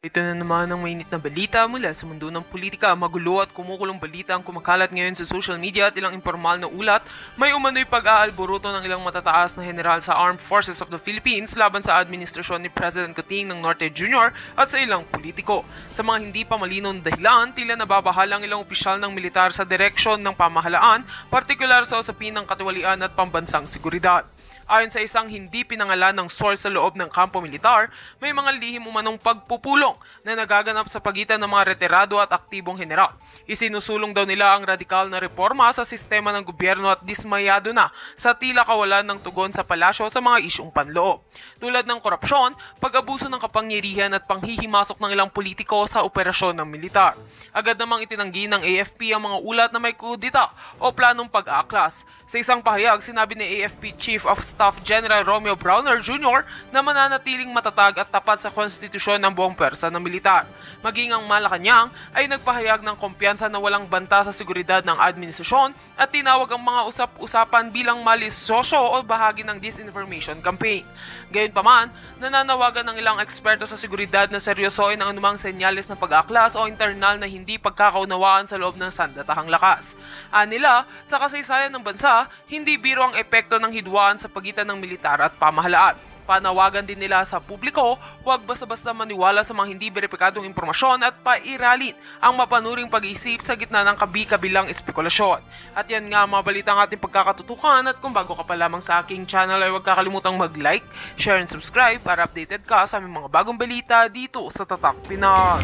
Ito na naman ang mainit na balita mula sa mundo ng politika. Magulo at kumukulong balita ang kumakalat ngayon sa social media at ilang impormal na ulat. May umano'y pag-aalboruto ng ilang matataas na general sa Armed Forces of the Philippines laban sa administrasyon ni President Coting ng Norte Jr. at sa ilang politiko. Sa mga hindi pa malinaw na dahilan, tila nababahala ang ilang opisyal ng militar sa direksyon ng pamahalaan, partikular sa usapin ng katiwalian at pambansang seguridad. Ayon sa isang hindi pinangalan ng source sa loob ng kampo militar, may mga lihim umanong pagpupulong na nagaganap sa pagitan ng mga retirado at aktibong general. Isinusulong daw nila ang radikal na reforma sa sistema ng gobyerno at dismayado na sa tila kawalan ng tugon sa palasyo sa mga isyong panloob. Tulad ng korupsyon, pag-abuso ng kapangyarihan at panghihimasok ng ilang politiko sa operasyon ng militar. Agad namang itinanggi ng AFP ang mga ulat na may kudita o planong pag-aaklas. Sa isang pahayag, sinabi ni AFP Chief of Staff General Romeo Browner Jr. na mananatiling matatag at tapat sa konstitusyon ng buong pwersa ng militar. Maging ang Malacanang ay nagpahayag ng kumpiyansa na walang banta sa seguridad ng administrasyon at tinawag ang mga usap-usapan bilang malisosyo o bahagi ng disinformation campaign. Gayunpaman, nananawagan ng ilang eksperto sa seguridad na seryosoin ang anumang senyales na pag-aaklas o internal na hindi pagkakaunawaan sa loob ng sandatahang lakas. Anila, sa kasaysayan ng bansa, hindi biro ang epekto ng hidwaan sa pagitan ng militar at pamahalaan. Panawagan din nila sa publiko, huwag basta-basta maniwala sa mga hindi beripikadong impormasyon at pairalin ang mapanuring pag-iisip sa gitna ng kabi-kabilang espekulasyon. At yan nga mga balita ang ating pagkakatutukan, at kung bago ka pa lamang sa aking channel ay huwag kakalimutang mag-like, share and subscribe para updated ka sa aming mga bagong balita dito sa Tatak Pinas.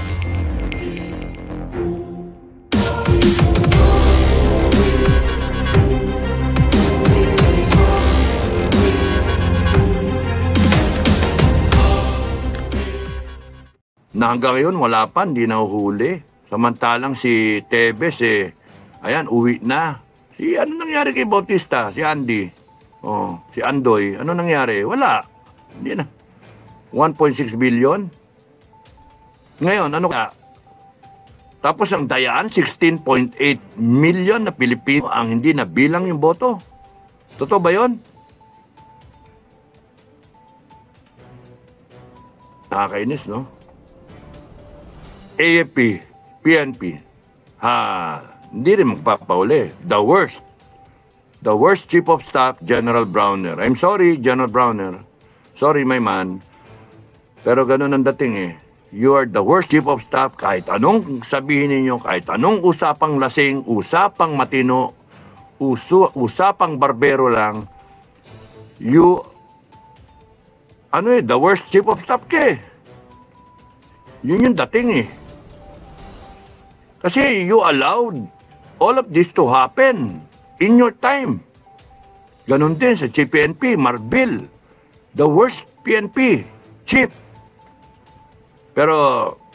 Na hanggang ngayon wala pa, hindi nahuhuli. Samantalang si Tebes ayan, uwi na. Ano nangyari kay Bautista? Si Andy. Si Andoy. Ano nangyari? Wala. Hindi na. 1.6 billion. Ngayon, ano ka? Tapos ang dayaan, 16.8 million na Pilipino ang hindi nabilang yung boto. Totoo ba yun? Nakakainis, no? AFP, PNP, hindi rin magpapauli. The worst Chief of Staff, General Browner. I'm sorry, General Browner. Sorry, my man. Pero ganun ang dating You are the worst Chief of Staff. Kahit anong sabihin ninyo, kahit anong usapang lasing, usapang matino, usapang barbero lang, the worst Chief of Staff ka Yun yung dating Kasi you allowed all of this to happen in your time. Ganon din sa Chief PNP, Marbil. The worst PNP, Chief. Pero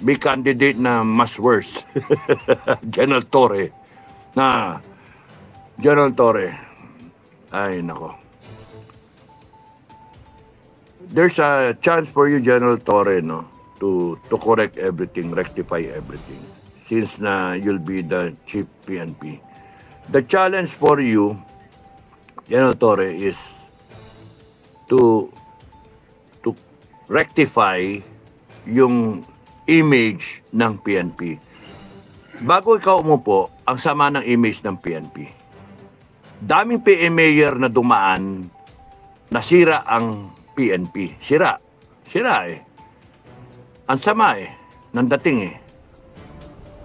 may candidate na mas worse. General Torre. General Torre. Ay, nako. There's a chance for you, General Torre, no? To correct everything, rectify everything. Since you'll be the Chief PNP. The challenge for you, General Torre, is to rectify yung image ng PNP. Bago ikaw umupo, ang sama ng image ng PNP. Daming PMAyer na dumaan, nasira ang PNP. Sira Ang sama ng dating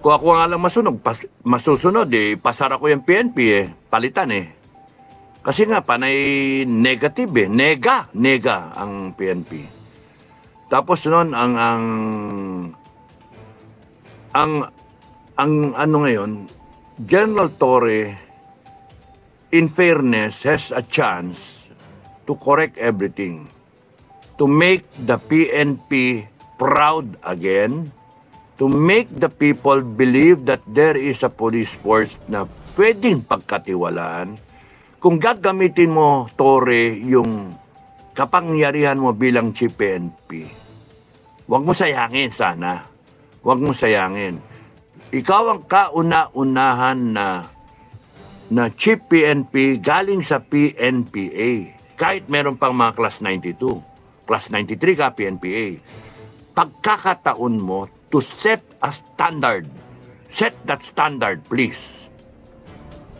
Kung ako nga lang masusunod pasara ko yung PNP palitan Kasi nga panay negative nega ang PNP. Tapos noon ang ano ngayon, General Torre, in fairness, has a chance to correct everything, to make the PNP proud again, to make the people believe that there is a police force na pwedeng pagkatiwalaan. Kung gagamitin mo, Torre, yung kapangyarihan mo bilang Chief PNP, huwag mo sayangin sana. Huwag mo sayangin. Ikaw ang kauna-unahan na Chief PNP galing sa PNPA. Kahit meron pang mga Class 92. Class 93 ka, PNPA. pagkakataon mo to set a standard. Set that standard, please.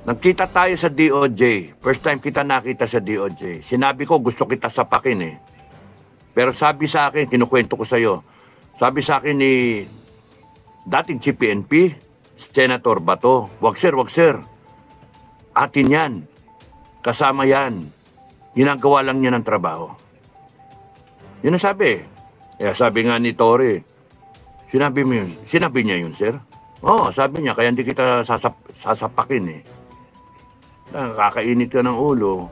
Nagkita tayo sa DOJ. First time kita nakita sa DOJ. Sinabi ko, gusto kita sapakin eh. Pero sabi sa akin, kinukwento ko sa'yo, sabi sa akin ni dating Chief PNP, Senator Bato, wag sir, atin yan. Kasama yan. Ginagawa lang niya ng trabaho. Yun ang sabi. Kaya sabi nga ni Torre, sinabi niya yun, sir? Oo, sabi niya, kaya hindi kita sasapakin eh. Nakakainit ka ng ulo.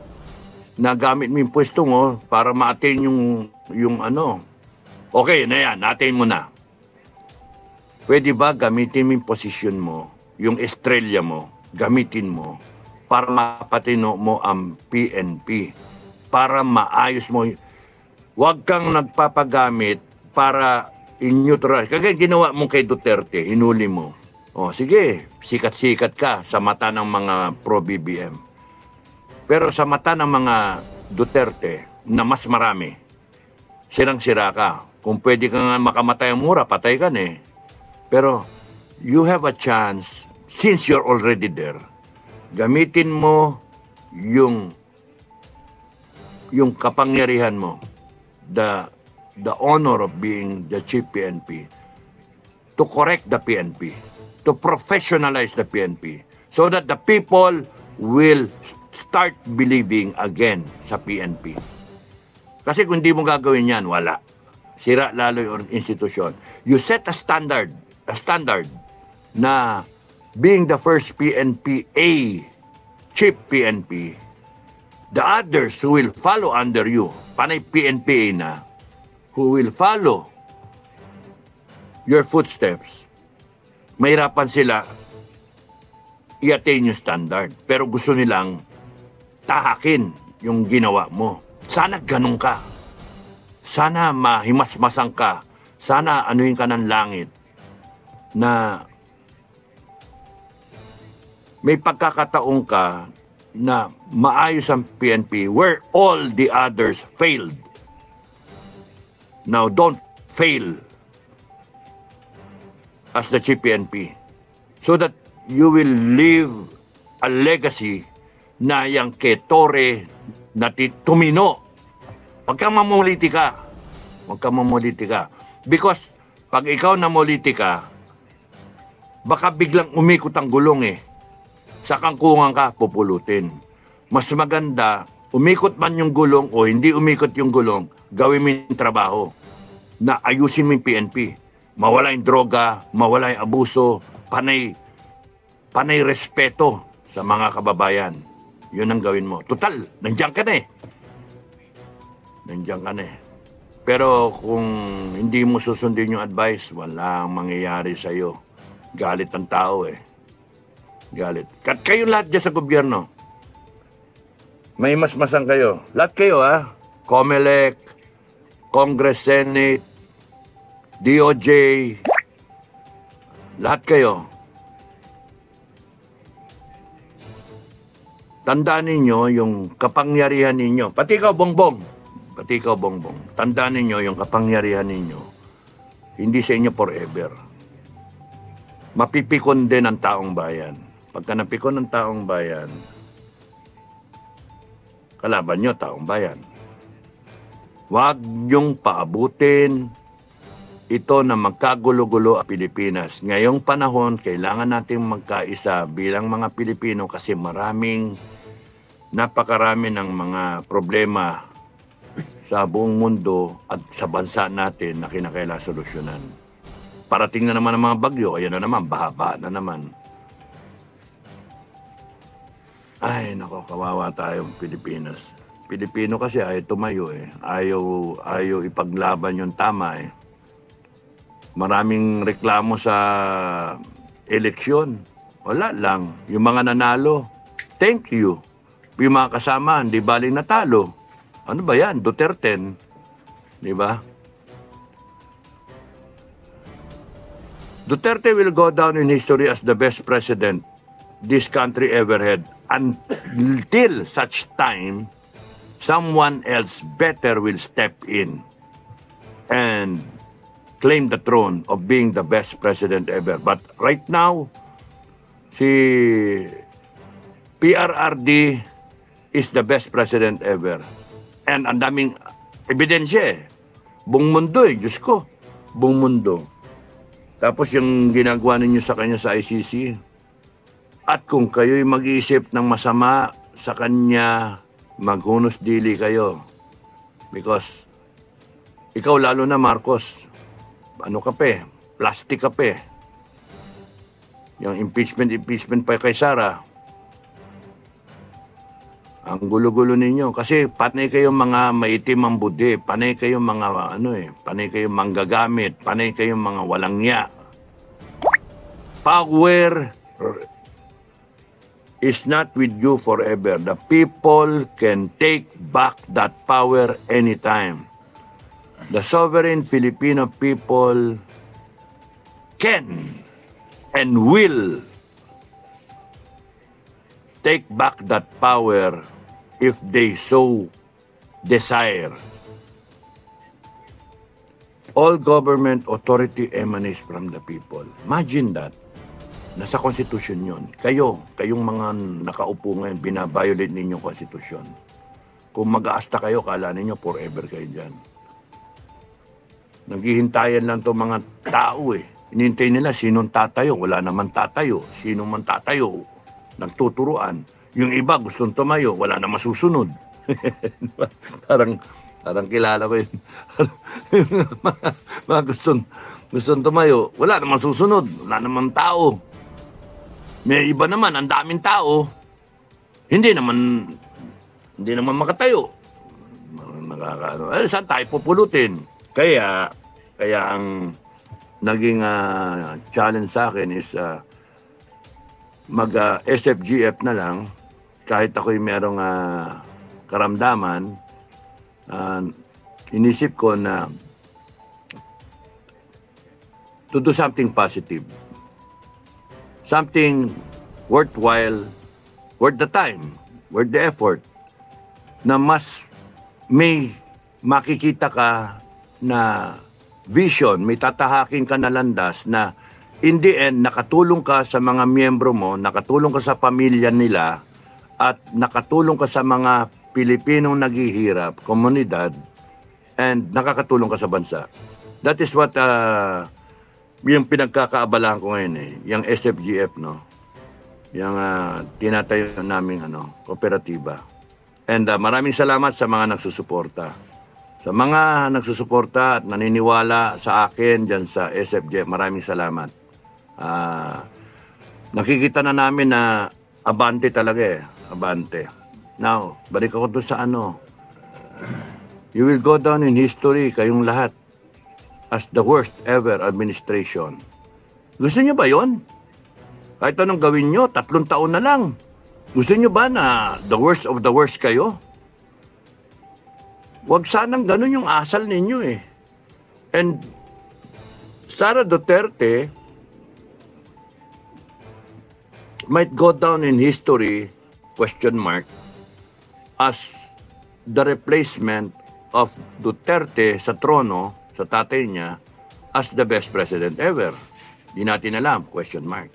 Nagamit mo yung pwesto mo para ma-attain yung ano. Okay, na yan, na-attain mo na. Pwede ba gamitin mo yung posisyon mo, yung estrella mo, gamitin mo para mapatino mo ang PNP, para maayos mo. Huwag kang nagpapagamit para in-neutral. Kaya ginawa mo kay Duterte, hinuli mo. O sige, sikat-sikat ka sa mata ng mga pro-BBM. Pero sa mata ng mga Duterte, na mas marami, sirang-sira ka. Kung pwede ka nga makamatay ang mura, patay ka na eh. Pero you have a chance, since you're already there, gamitin mo yung kapangyarihan mo, the honor of being the Chief PNP, to correct the PNP, to professionalize the PNP, so that the people will start believing again sa PNP. Kasi kung di mo gagawin yan, wala. Sira lalo yung institusyon. You set a standard na being the first PNP-A, Chief PNP, the others who will follow under you, panay PNP-A na, who will follow your footsteps, mahirapan sila i-attain yung standard. Pero gusto nilang tahakin yung ginawa mo. Sana ganun ka. Sana mahimasmasang ka. Sana anuhin ka ng langit na may pagkakataon ka na maayos ang PNP where all the others failed. Now, don't fail as the Chief PNP so that you will leave a legacy na yang kay Torre na tumino. Huwag kang mamolitika. Huwag kang mamolitika. Because pag ikaw namolitika, baka biglang umikot ang gulong eh. Sa kangkungan ka, pupulutin. Mas maganda, umikot man yung gulong o hindi umikot yung gulong, gawin mo yung trabaho na ayusin mo yung PNP. Mawala yung droga, mawala yung abuso, panay respeto sa mga kababayan. Yun ang gawin mo. Total, nandiyan ka na eh. Nandiyan ka na eh. Pero kung hindi mo susundin yung advice, walang mangyayari sa'yo. Galit ang tao eh. Galit. Kat kayo lahat dyan sa gobyerno. May masmasang kayo. Lahat kayo ha. COMELEC, Congress, Senate, DOJ, lahat kayo. Tandaan ninyo yung kapangyarihan ninyo. Pati ikaw, Bongbong. Tandaan ninyo yung kapangyarihan ninyo. Hindi sa inyo forever. Mapipikon din ang taong bayan. Pagka napikon ng taong bayan, kalaban nyo, taong bayan. Huwag niyong paabutin ito na magkagulo-gulo ang Pilipinas. Ngayong panahon, kailangan nating magkaisa bilang mga Pilipino kasi napakarami ng mga problema sa buong mundo at sa bansa natin na kinakailangan solusyonan. Parating na naman ang mga bagyo, ayan na naman, baha na naman. Ay, nako, kawawa tayong Pilipinas. Pilipino kasi ayaw tumayo eh. Ayaw ipaglaban yung tama eh. Maraming reklamo sa eleksyon. Wala lang. Yung mga nanalo, thank you. Yung mga kasama, hindi baling natalo. Ano ba yan? Duterte. Di ba? Duterte will go down in history as the best president this country ever had until such time someone else better will step in and claim the throne of being the best president ever. But right now, si PRRD is the best president ever. And ang daming ebidensya eh. Buong mundo eh, Diyos ko. Buong mundo. Tapos yung ginagawa ninyo sa kanya sa ICC. At kung kayo'y mag-iisip ng masama sa kanya, maghunos dili kayo. Because ikaw lalo na Marcos, ano ka pa eh, plastic ka pa eh. Yung impeachment pa kay Sara. Ang gulo-gulo ninyo. Kasi panay kayong mga maitim ang budi. Panay kayong mga panay kayong manggagamit. Panay kayong mga walang niya. Power is not with you forever. The people can take back that power anytime. The sovereign Filipino people can and will take back that power if they so desire. All government authority emanates from the people. Imagine that. Nasa konstitusyon yun. Kayong mga nakaupo ngayon, binabiolate ninyo konstitusyon. Kung mag-aasta kayo, kala ninyo forever kayo dyan. Naghihintayan lang to mga tao eh. Inintay nila, sinong tatayo? Wala naman tatayo. Sino man tatayo? Nagtuturuan. Yung iba gustong tumayo, wala na masusunod. parang kilala ko yun. mga gustong tumayo, wala na masusunod. Wala naman tao. May iba naman, ang daming tao, hindi naman makatayo. Saan tayo pupulutin? Kaya ang naging challenge sa akin is mag-SFGF na lang. Kahit ako'y merong karamdaman, inisip ko na to do something positive. Something worthwhile, worth the time, worth the effort, na mas may makikita ka na vision, may tatahaking ka na landas na in the end, nakatulong ka sa mga miyembro mo, nakatulong ka sa pamilya nila, at nakatulong ka sa mga Pilipinong naghihirap, komunidad, and nakakatulong ka sa bansa. That is what yung pinagkakaabalahan ko ngayon eh, yung SFGF, no? Yung tinatayo namin kooperatiba. And maraming salamat sa mga nagsusuporta. Sa mga nagsusuporta at naniniwala sa akin dyan sa SFGF, maraming salamat. Nakikita na namin na abante talaga eh, abante. Now, balik ako doon sa you will go down in history, kayong lahat, as the worst ever administration. Gusto niyo ba yon? Kahit anong gawin niyo, 3 taon na lang. Gusto niyo ba na the worst of the worst kayo? Huwag sanang ganun yung asal ninyo eh. And Sara Duterte might go down in history, question mark, as the replacement of Duterte sa trono, sa tatay niya, as the best president ever. Di natin alam, question mark.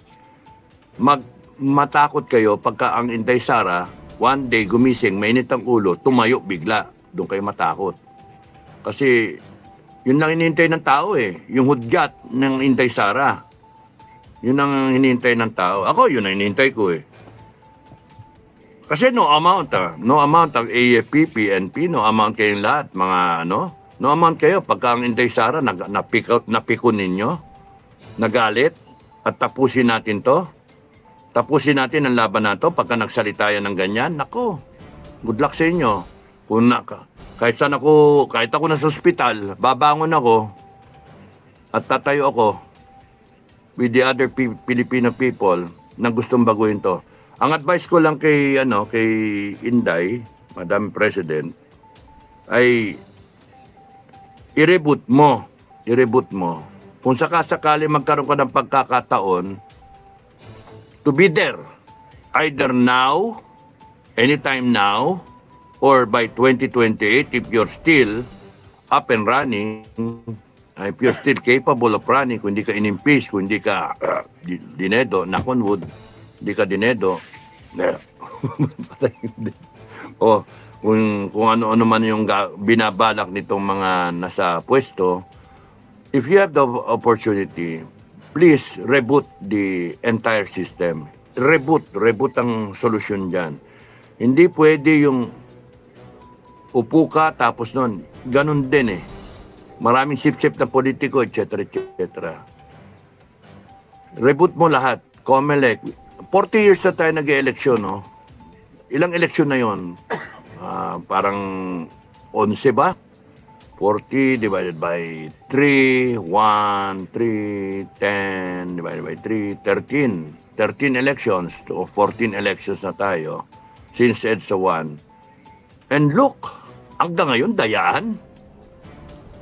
Matakot kayo pagka ang Inday Sara, one day gumising, mainit ang ulo, tumayo bigla. Doon kayo matakot. Kasi, yun lang hinihintay ng tao eh. Yung hudyat ng Inday Sara. Yun ang hinihintay ng tao. Ako, yun ang hinihintay ko eh. Kasi no amount ang AFP, PNP, no amount kayong lahat, mga no amount kayo pagka ang Inday Sara napikon ninyo, nagalit, at tapusin natin to. Tapusin natin ang laban na to pagka nagsalita yan ng ganyan. Nako, good luck sa inyo. Kahit ako nasa ospital, babangon ako at tatayo ako with the other Filipino people na gustong baguhin to. Ang advice ko lang kay Inday, Madam President, ay i-reboot mo. Kung sakasakali magkaroon ka ng pagkakataon to be there, either now, anytime now, or by 2028, if you're still up and running, If you're still capable of running, kung hindi ka inimpeach, kung hindi ka dinedo, knock on wood, hindi ka dinedo, o kung ano-ano man yung binabalak nitong mga nasa pwesto, if you have the opportunity, please reboot the entire system. Reboot ang solusyon dyan. Hindi pwede yung upo ka tapos nun, ganun din eh. Maraming sip-sip na politiko, etc. Reboot mo lahat. COMELEC. 40 years na tayo nag-eleksyon, no? Ilang eleksyon na yon? Parang 11 ba? 40 divided by 3, 1, 3, 10, divided by 3, 13. 13 elections o 14 elections na tayo since EDSA 1. And look, hanggang ngayon, dayaan.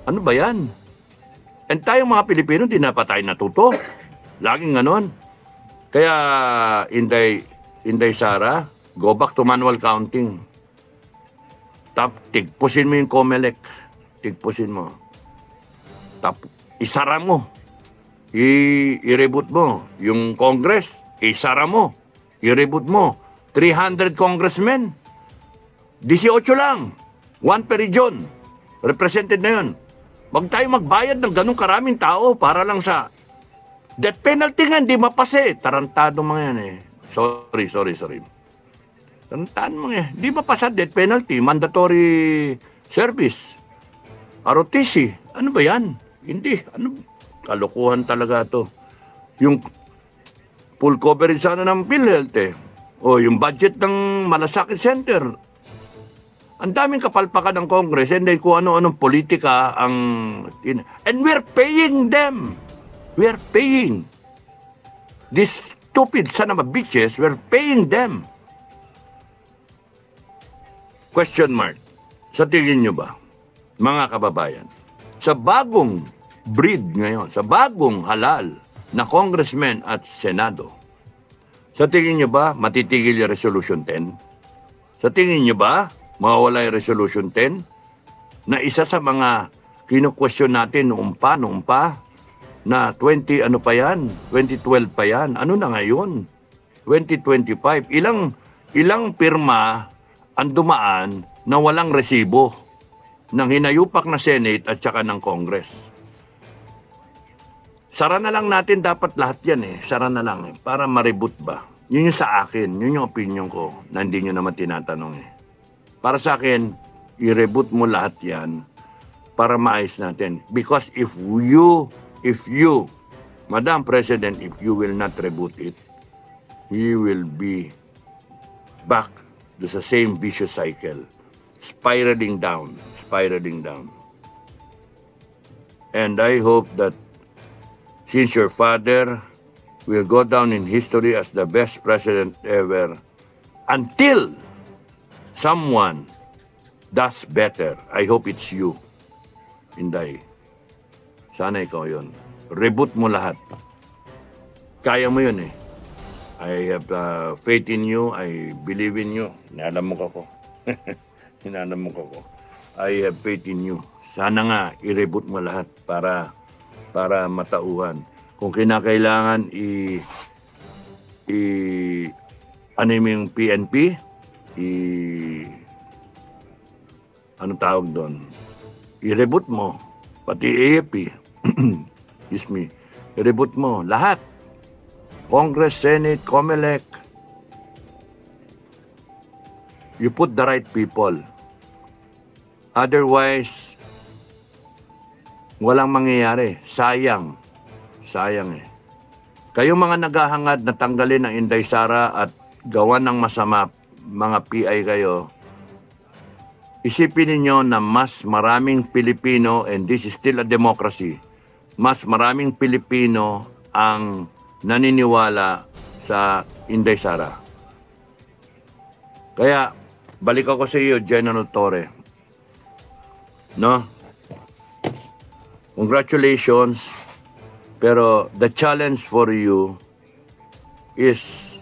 Ano ba yan? And tayong mga Pilipino, di na pa tayo natuto. Laging ganon. Kaya, Inday Sara, go back to manual counting. Tigpusin mo yung COMELEC. Tigpusin mo. Isara mo. I-reboot mo. Yung Congress, isara mo. I-reboot mo. 300 congressmen. 18 lang. 1 per region. Represented na yun. Wag tayo magbayad ng ganong karaming tao para lang sa death penalty nga, hindi mapase. Tarantado mga yan eh. Sorry. Tarantado mga yan. Hindi mapasa death penalty. Mandatory service. ROTC. Ano ba yan? Hindi. Ano? Kalokohan talaga to. Yung full coverage sana ng PhilHealth eh. O yung budget ng Malasakit Center. Ang daming kapalpakan ng Congress and then kung ano-anong politika ang... And we're paying them. We're paying. These stupid son of a bitches, we're paying them. Question mark. Sa tingin nyo ba, mga kababayan, sa bagong breed ngayon, sa bagong halal na congressmen at senado, sa tingin nyo ba matitigil yung Resolution 10? Sa tingin nyo ba mawawala yung Resolution 10? Na isa sa mga kinu-question natin noong pa, na 20 ano pa yan? 2012 pa yan. Ano na ngayon? 2025. Ilang pirma ang dumaan na walang resibo ng hinayupak na Senate at saka ng Congress. Sara na lang natin dapat lahat yan eh. Sara na lang eh. Para ma-reboot ba? Yun yung sa akin. Yun yung opinion ko na hindi nyo naman tinatanong eh. Para sa akin, i-reboot mo lahat yan para maayos natin. Because if you, Madam President, if you will not reboot it, you will be back to the same vicious cycle. Spiraling down. And I hope that since your father will go down in history as the best president ever, until someone does better, I hope it's you, Inday. Sana ikaw yun. Reboot mo lahat. Kaya mo yun eh. I have faith in you. I believe in you. Inalam mo ko. I have faith in you. Sana nga, i-reboot mo lahat para matauhan. Kung kinakailangan ano yung PNP, anong tawag doon? I-reboot mo. Pati AFP. Excuse me. I-reboot mo. Lahat. Congress, Senate, COMELEC. You put the right people. Otherwise, walang mangyayari. Sayang eh. Kayong mga naghahangad na tanggalin ang Inday Sara at gawan ng masama, mga PI kayo, isipin ninyo na mas maraming Pilipino, and this is still a democracy, mas maraming Pilipino ang naniniwala sa Inday Sara. Kaya, balik ako sa iyo, General Torre. No? Congratulations. Pero the challenge for you is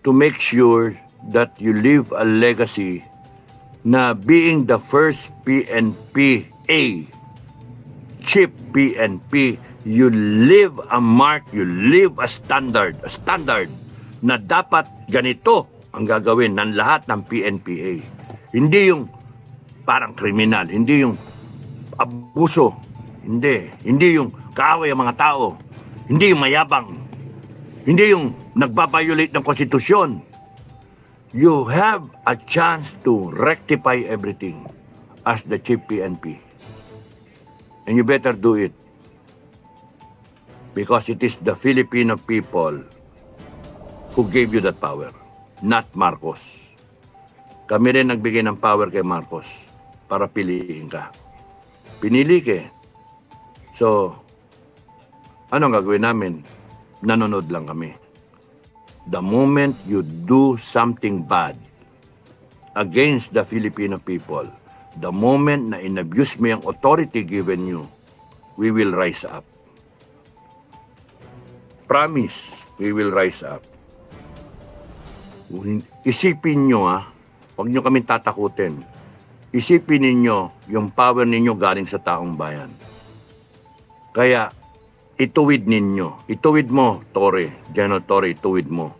to make sure that you leave a legacy na being the first PNPA chief PNP, you leave a mark, you leave a standard na dapat ganito ang gagawin ng lahat ng PNPA. Hindi yung parang kriminal, hindi yung abuso, hindi yung kaaway ang mga tao, hindi yung mayabang, hindi yung nagbabiolate ng konstitusyon. You have a chance to rectify everything as the chief PNP. And you better do it. Because it is the Filipino people who gave you that power, not Marcos. Kami rin nagbigay ng power kay Marcos para piliin ka. Pinili ka. So, anong gagawin namin? Nanonood lang kami. The moment you do something bad against the Filipino people, the moment na inabuse mo yung authority given you, we will rise up. Promise, we will rise up. Isipin nyo huwag nyo kami tatakutin. Isipin ninyo yung power ninyo galing sa taong bayan. Kaya, ituwid ninyo. Ituwid mo, General Torre, ituwid mo.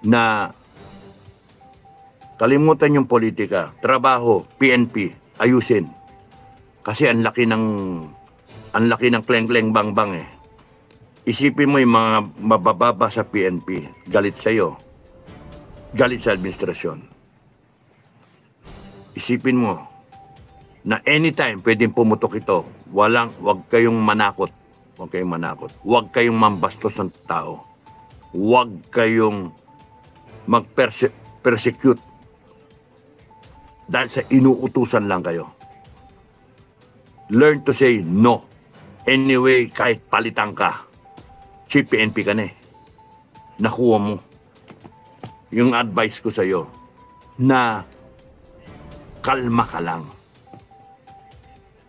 Na kalimutan yung politika, trabaho, PNP, ayusin. Kasi ang laki ng kleng-kleng bang-bang Isipin mo yung mga mabababa sa PNP, galit sa'yo, galit sa administrasyon. Isipin mo na anytime pwedeng pumutok ito, wag kayong manakot. Huwag kayong manakot. Huwag kayong mambastos ng tao. Huwag kayong mag-persecute dahil sa inuutusan lang kayo. Learn to say no. Anyway, kahit palitan ka, chief PNP ka na nakuha mo. Yung advice ko sa'yo, na kalma ka lang.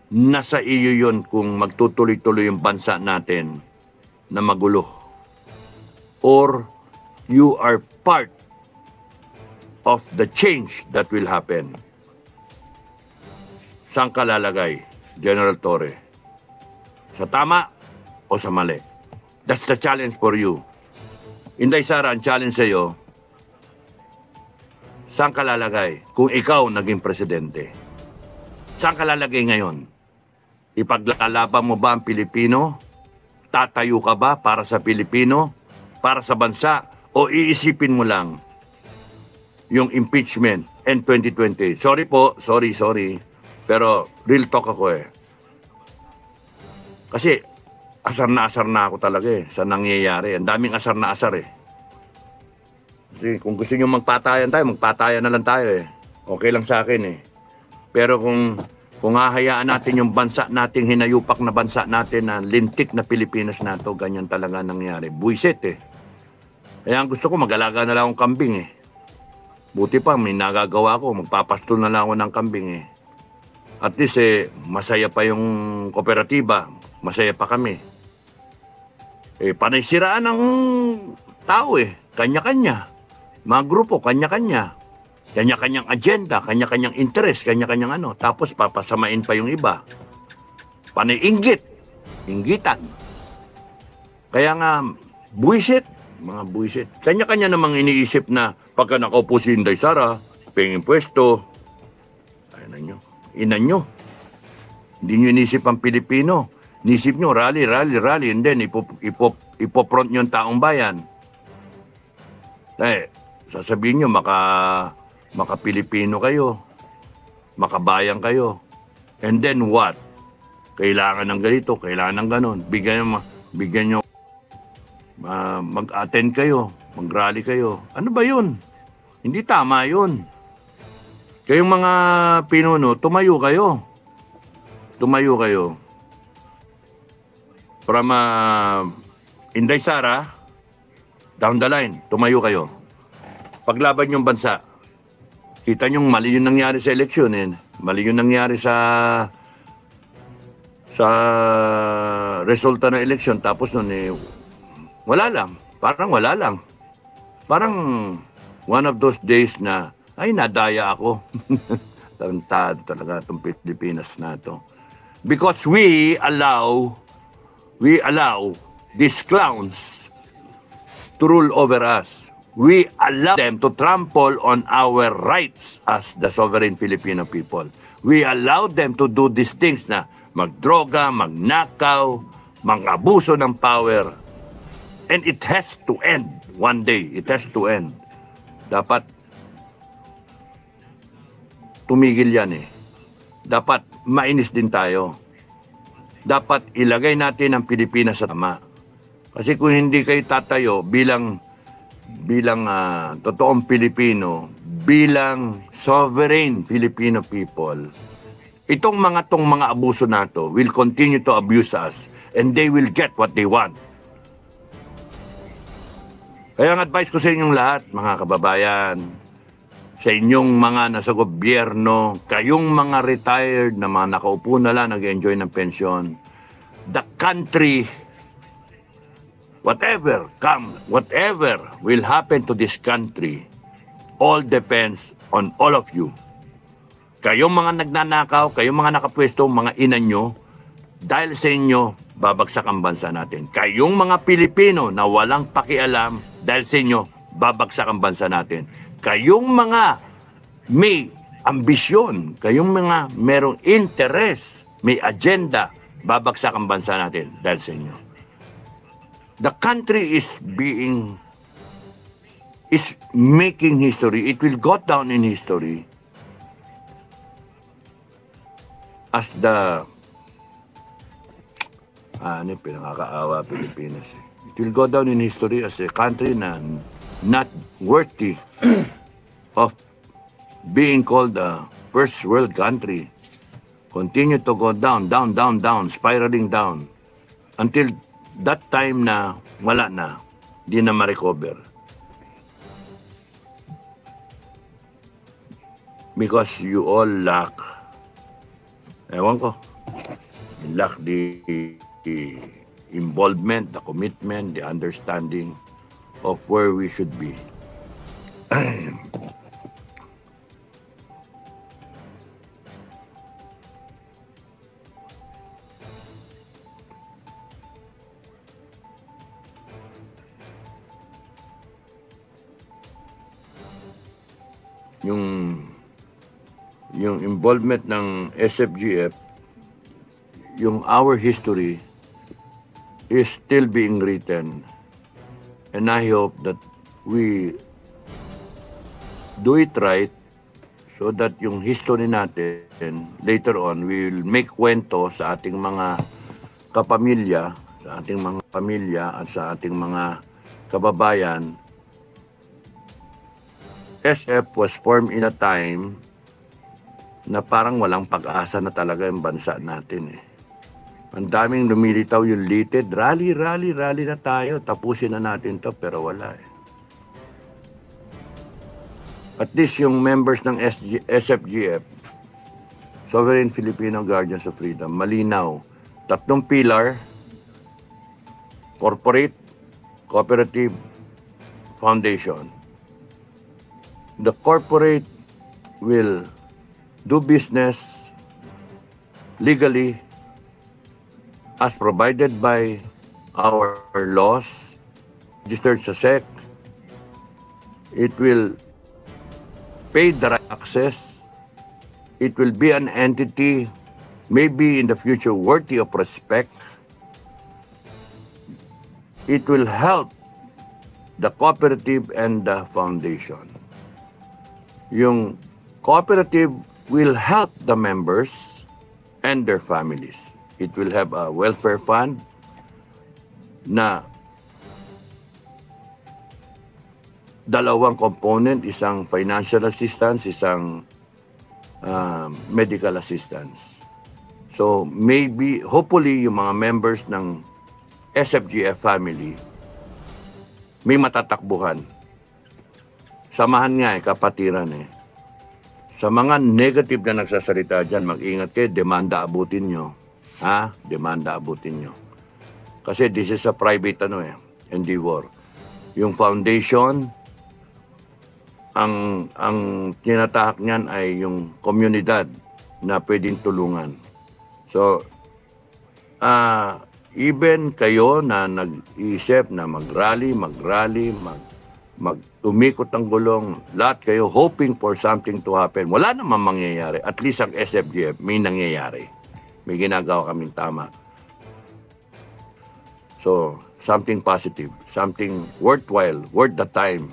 Nasa iyo yun kung magtutuloy-tuloy yung bansa natin na magulo. Or you are part of the change that will happen. Saan ka lalagay, General Torre? Sa tama o sa mali? That's the challenge for you. Inday Sara, ang challenge sa'yo, saan ka lalagay kung ikaw naging presidente? Saan ka lalagay ngayon? Ipaglalaban mo ba ang Pilipino? Tatayo ka ba para sa Pilipino? Para sa bansa? O iisipin mo lang yung impeachment and 2020? Sorry po, sorry. Pero real talk ako Kasi asar na ako talaga sa nangyayari. Ang daming asar na asar Kasi kung gusto nyo magpatayan tayo, magpatayan na lang tayo Okay lang sa akin Pero kung hahayaan natin yung bansa nating hinayupak na bansa natin na lintik na Pilipinas na to, ganyan talaga nangyari. Buisit Kaya ang gusto ko, mag-alaga na lang akong kambing Buti pa, may nagagawa ko, magpapastol na lang ako ng kambing At least masaya pa yung kooperatiba, masaya pa kami. Panay siraan ng tao kanya-kanya. Mga grupo, kanya-kanya. Kanya-kanyang agenda, kanya-kanyang interest, kanya-kanyang Tapos papasamain pa yung iba. Panay inggitan. Kaya nga, mga buwisit. Kanya-kanya namang iniisip na pagka nakaupo si Inday Sara, pengin pwesto, ina nyo. Hindi nyo inisip ang Pilipino. Inisip nyo, rally, and then ipopront nyo ang taong bayan. Sasabihin nyo, maka-Pilipino kayo, makabayan kayo. And then what? Kailangan ng ganito, kailangan ng ganon. Bigyan nyo, mag-attend kayo, mag-rally kayo. Ano ba yun? Hindi tama yun. Kayong mga pinuno, tumayo kayo. From Inday Sara, down the line, tumayo kayo. Paglaban yung bansa. Kita nyo mali yung nangyari sa eleksyon Mali yung nangyari sa resulta ng eleksyon. Tapos nun wala lang. Parang wala lang. Parang one of those days na nadaya ako. Tarantado talaga itong Pilipinas na ito. Because we allow these clowns to rule over us. We allow them to trample on our rights as the sovereign Filipino people. We allow them to do these things na magdroga, magnakaw, mang-abuso ng power. And it has to end one day. It has to end. Dapat tumigil yan eh. Dapat mainis din tayo. Dapat ilagay natin ang Pilipinas sa tama. Kasi kung hindi kayo tatayo bilang totoong Pilipino, bilang sovereign Filipino people, itong mga abuso nato will continue to abuse us and they will get what they want. Kaya ang advice ko sa inyong lahat, mga kababayan, sa inyong mga nasa gobyerno, kayong mga retired na mga nakaupo na lang, nag-enjoy ng pensyon, the country, whatever will happen to this country, all depends on all of you. Kayong mga nagnanakaw, kayong mga nakapwesto, mga ina nyo, dahil sa inyo, babagsak ang bansa natin. Kayong mga Pilipino na walang pakialam, dahil sa inyo, babagsak ang bansa natin. Kayong mga may ambisyon, kayong mga merong interest, may agenda, babagsak ang bansa natin dahil sa inyo. The country is making history. It will go down in history as the pinakakaawa Pilipinas. It will go down in history as a country na not worthy of being called a first world country. Continue to go down, spiraling down until that time na wala na, di na ma-recover. Because you all lack, ewan ko, you lack the involvement, the commitment, the understanding of where we should be. Yung involvement ng SFGF, yung our history is still being written, and I hope that we do it right so that yung history natin later on we will make kwento sa ating mga kapamilya, sa ating mga pamilya at sa ating mga kababayan. SF was formed in a time na parang walang pag-asa na talaga yung bansa natin eh. Ang daming lumilitaw yung litid, rally na tayo, tapusin na natin to, pero wala eh. At least yung members ng SFGF, Sovereign Filipino Guardians of Freedom, malinaw. 3 pillar, corporate, cooperative, foundation. The corporate will do business legally as provided by our laws, registered sa SEC. It will pay the right access. It will be an entity maybe in the future worthy of respect. It will help the cooperative and the foundation. Yung cooperative will help the members and their families. It will have a welfare fund na dalawang component, isang financial assistance, isang medical assistance. So maybe, hopefully, yung mga members ng SFGF family may matatakbuhan. Samahan nga kapatiran eh. Sa mga negative na nagsasalita dyan, mag-ingat kayo, demanda abutin nyo. Ha? Demanda abutin nyo. Kasi this is a private endeavor. Yung foundation, ang tinatahak niyan ay yung komunidad na pwedeng tulungan. So, even kayo na nag-iisip na mag-rally, umikot ang gulong, lahat kayo hoping for something to happen. Wala namang mangyayari. At least ang SFGF may nangyayari. May ginagawa kaming tama. So, something positive, something worthwhile, worth the time